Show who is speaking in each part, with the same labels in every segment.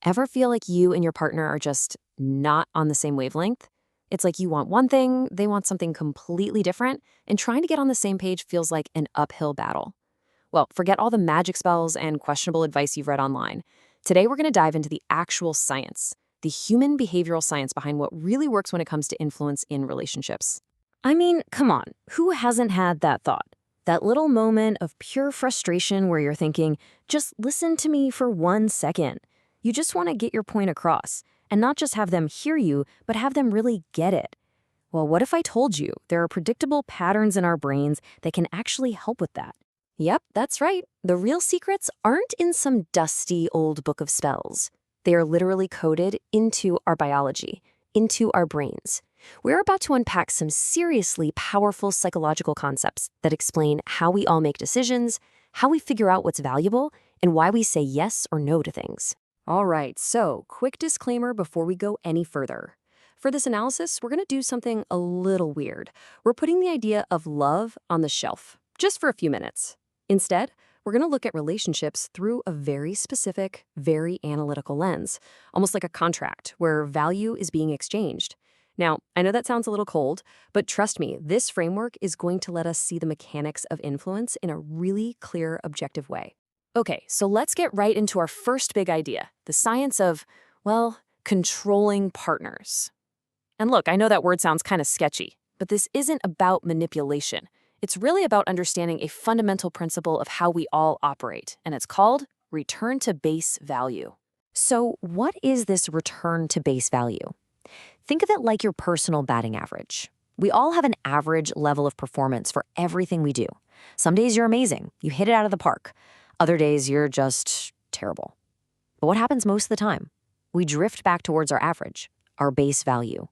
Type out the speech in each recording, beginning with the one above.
Speaker 1: Ever feel like you and your partner are just not on the same wavelength? It's like you want one thing, they want something completely different, and trying to get on the same page feels like an uphill battle. Well, forget all the magic spells and questionable advice you've read online. Today, we're going to dive into the actual science, the human behavioral science behind what really works when it comes to influence in relationships. I mean, come on, who hasn't had that thought? That little moment of pure frustration where you're thinking, just listen to me for 1 second. You just want to get your point across, and not just have them hear you, but have them really get it. Well, what if I told you there are predictable patterns in our brains that can actually help with that? Yep, that's right. The real secrets aren't in some dusty old book of spells. They are literally coded into our biology, into our brains. We're about to unpack some seriously powerful psychological concepts that explain how we all make decisions, how we figure out what's valuable, and why we say yes or no to things. All right, so quick disclaimer before we go any further. For this analysis, we're going to do something a little weird. We're putting the idea of love on the shelf, just for a few minutes. Instead, we're going to look at relationships through a very specific, very analytical lens, almost like a contract where value is being exchanged. Now, I know that sounds a little cold, but trust me, this framework is going to let us see the mechanics of influence in a really clear, objective way. Okay, so let's get right into our first big idea, the science of, well, controlling partners. And look, I know that word sounds kind of sketchy, but this isn't about manipulation. It's really about understanding a fundamental principle of how we all operate, and it's called return to base value. So, what is this return to base value? Think of it like your personal batting average. We all have an average level of performance for everything we do. Some days you're amazing, you hit it out of the park. Other days you're just terrible. But what happens most of the time? We drift back towards our average, our base value.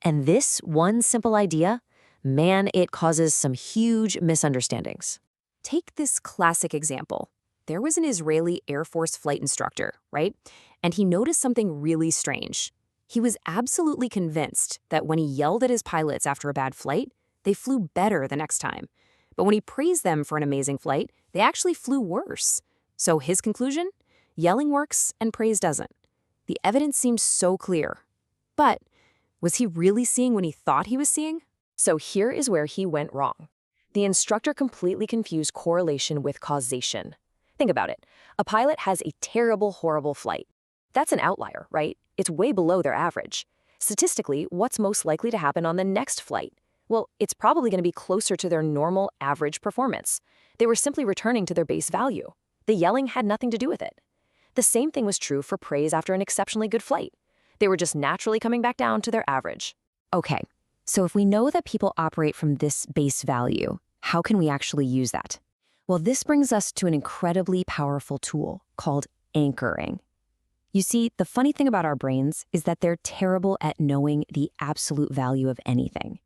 Speaker 1: And this one simple idea, man, it causes some huge misunderstandings. Take this classic example. There was an Israeli Air Force flight instructor, right? And he noticed something really strange. He was absolutely convinced that when he yelled at his pilots after a bad flight, they flew better the next time. But when he praised them for an amazing flight, they actually flew worse. So his conclusion? Yelling works and praise doesn't. The evidence seems so clear. But was he really seeing what he thought he was seeing? So here is where he went wrong. The instructor completely confused correlation with causation. Think about it. A pilot has a terrible, horrible flight. That's an outlier, right? It's way below their average. Statistically, what's most likely to happen on the next flight? Well, it's probably going to be closer to their normal average performance. They were simply returning to their base value. The yelling had nothing to do with it. The same thing was true for praise after an exceptionally good flight. They were just naturally coming back down to their average. Okay, so if we know that people operate from this base value, how can we actually use that? Well, this brings us to an incredibly powerful tool called anchoring. You see, the funny thing about our brains is that they're terrible at knowing the absolute value of anything.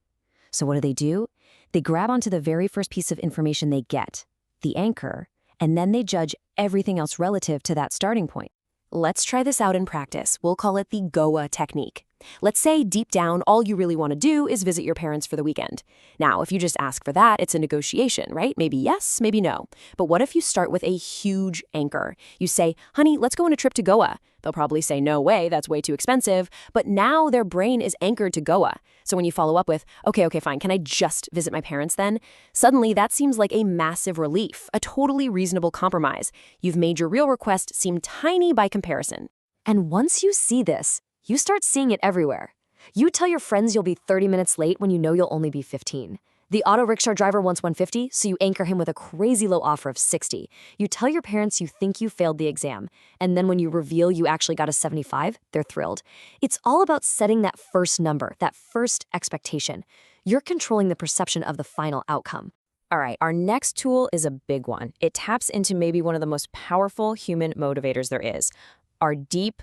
Speaker 1: So what do? They grab onto the very first piece of information they get, the anchor, and then they judge everything else relative to that starting point. Let's try this out in practice. We'll call it the GOA technique. Let's say deep down, all you really want to do is visit your parents for the weekend. Now, if you just ask for that, it's a negotiation, right? Maybe yes, maybe no. But what if you start with a huge anchor? You say, honey, let's go on a trip to Goa. They'll probably say, no way, that's way too expensive. But now their brain is anchored to Goa. So when you follow up with, okay, fine, can I just visit my parents then? Suddenly, that seems like a massive relief, a totally reasonable compromise. You've made your real request seem tiny by comparison. And once you see this, you start seeing it everywhere. You tell your friends you'll be 30 minutes late when you know you'll only be 15. The auto rickshaw driver wants 150, so you anchor him with a crazy low offer of 60. You tell your parents you think you failed the exam, and then when you reveal you actually got a 75, they're thrilled. It's all about setting that first number, that first expectation. You're controlling the perception of the final outcome. All right, our next tool is a big one. It taps into maybe one of the most powerful human motivators there is, our deep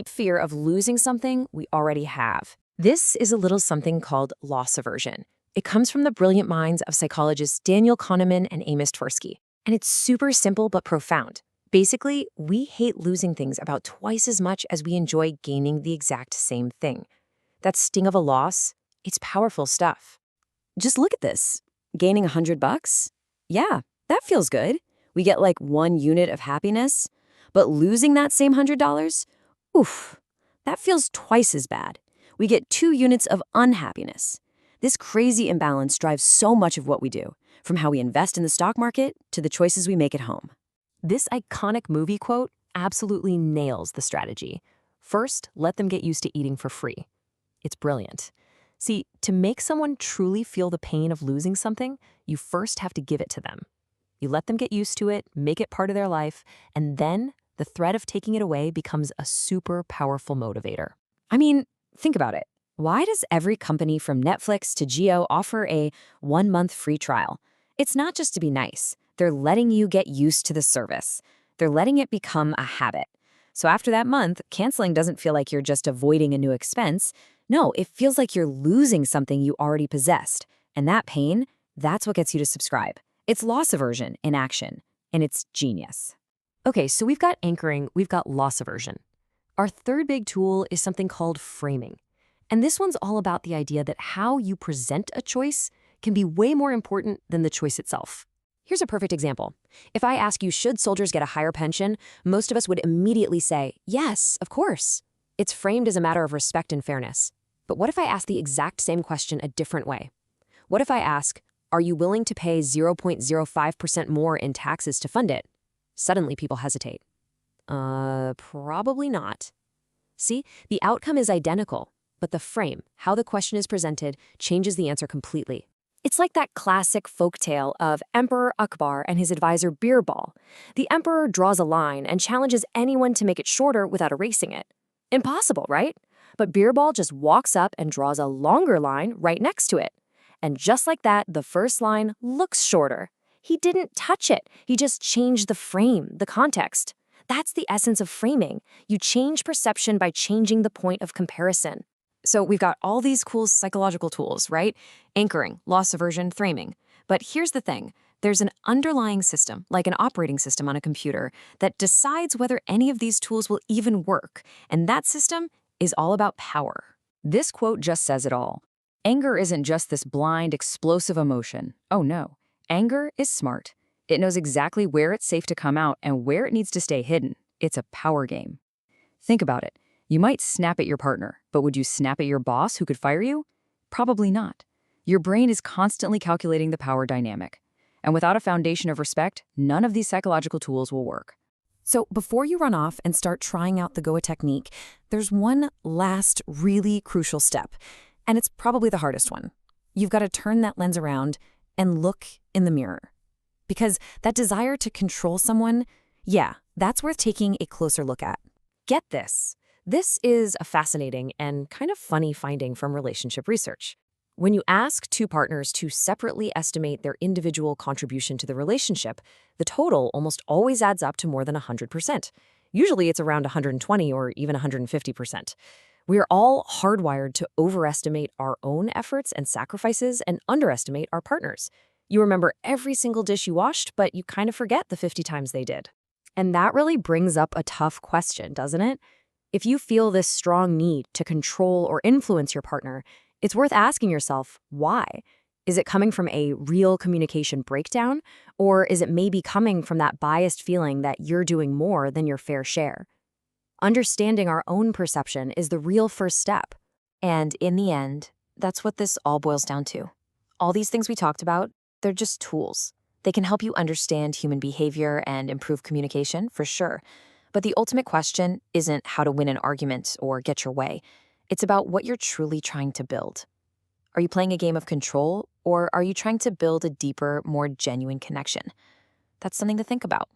Speaker 1: fear of losing something we already have. This is a little something called loss aversion. It comes from the brilliant minds of psychologists Daniel Kahneman and Amos Tversky. And it's super simple but profound. Basically, we hate losing things about twice as much as we enjoy gaining the exact same thing. That sting of a loss, it's powerful stuff. Just look at this. Gaining $100? Yeah, that feels good. We get like 1 unit of happiness. But losing that same $100? Oof, that feels twice as bad. We get 2 units of unhappiness. This crazy imbalance drives so much of what we do, from how we invest in the stock market to the choices we make at home. This iconic movie quote absolutely nails the strategy. First, let them get used to eating for free. It's brilliant. See, to make someone truly feel the pain of losing something, you first have to give it to them. You let them get used to it, make it part of their life, and then the threat of taking it away becomes a super powerful motivator. I mean, think about it. Why does every company from Netflix to Geo offer a 1-month free trial? It's not just to be nice. They're letting you get used to the service. They're letting it become a habit. So after that month, canceling doesn't feel like you're just avoiding a new expense. No, it feels like you're losing something you already possessed. And that pain, that's what gets you to subscribe. It's loss aversion in action, and it's genius. Okay, so we've got anchoring, we've got loss aversion. Our third big tool is something called framing. And this one's all about the idea that how you present a choice can be way more important than the choice itself. Here's a perfect example. If I ask you, should soldiers get a higher pension, most of us would immediately say, yes, of course. It's framed as a matter of respect and fairness. But what if I ask the exact same question a different way? What if I ask, are you willing to pay 0.05% more in taxes to fund it? Suddenly people hesitate. Probably not. See, the outcome is identical, but the frame, how the question is presented, changes the answer completely. It's like that classic folktale of Emperor Akbar and his advisor Birbal. The emperor draws a line and challenges anyone to make it shorter without erasing it. Impossible, right? But Birbal just walks up and draws a longer line right next to it. And just like that, the first line looks shorter. He didn't touch it. He just changed the frame, the context. That's the essence of framing. You change perception by changing the point of comparison. So we've got all these cool psychological tools, right? Anchoring, loss aversion, framing. But here's the thing. There's an underlying system, like an operating system on a computer, that decides whether any of these tools will even work. And that system is all about power. This quote just says it all. Anger isn't just this blind, explosive emotion. Oh no. Anger is smart. It knows exactly where it's safe to come out and where it needs to stay hidden. It's a power game. Think about it. You might snap at your partner, but would you snap at your boss who could fire you? Probably not. Your brain is constantly calculating the power dynamic. And without a foundation of respect, none of these psychological tools will work. So before you run off and start trying out the Goa technique, there's one last really crucial step, and it's probably the hardest one. You've got to turn that lens around and look in the mirror. Because that desire to control someone, yeah, that's worth taking a closer look at. Get this. This is a fascinating and kind of funny finding from relationship research. When you ask two partners to separately estimate their individual contribution to the relationship, the total almost always adds up to more than 100%. Usually it's around 120 or even 150%. We are all hardwired to overestimate our own efforts and sacrifices and underestimate our partners. You remember every single dish you washed, but you kind of forget the 50 times they did. And that really brings up a tough question, doesn't it? If you feel this strong need to control or influence your partner, it's worth asking yourself, why? Is it coming from a real communication breakdown, or is it maybe coming from that biased feeling that you're doing more than your fair share? Understanding our own perception is the real first step. And in the end, that's what this all boils down to. All these things we talked about, they're just tools. They can help you understand human behavior and improve communication, for sure. But the ultimate question isn't how to win an argument or get your way. It's about what you're truly trying to build. Are you playing a game of control, or are you trying to build a deeper, more genuine connection? That's something to think about.